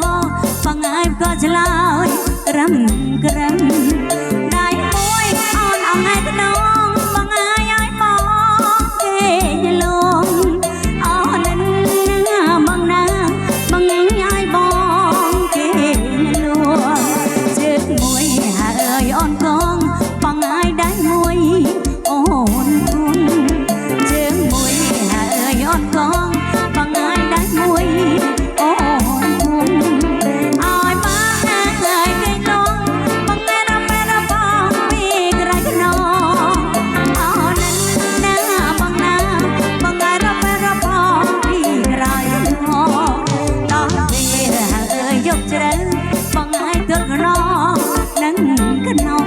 បងឯងក៏ឆ្លើយក្រឹមក្រឹមដៃមួយអូនអងឯងទៅបងឯងឲ្យបងគេលងអូនបងណាបងឲ្យបងគេលងជើងមួយហើយអូនកងបងឯងដៃមួយអូនគុំជើងមួយហើយអូនកងបងឯងដៃមួយអូនគុំឲ្យបងហើយគេលងបងឯងរំរបងពីក្រៃខ្នងអូនណាបងណាបងឯងរំរបងពីក្រៃខ្នងដល់ពេលហើយយកជ្រៅបងឯងទល់ខ្នងនឹងខ្នង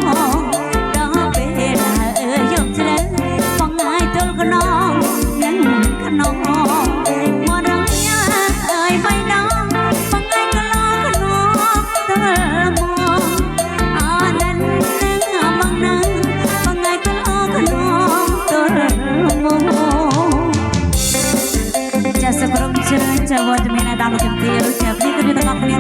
ដល់ពេលហើយយកជ្រៅបងឯងទល់ខ្នងនឹងខ្នងមករងយ៉ាអើយបៃដងបងឯងក៏ឡងខ្នងទល់មកអូនណាបងណាបងឯងក៏ឡងខ្នងទល់មកចាសក្រុមជឿចាវត្តមានដល់ជំទាវចានេះគឺទាំងអស់គ្នា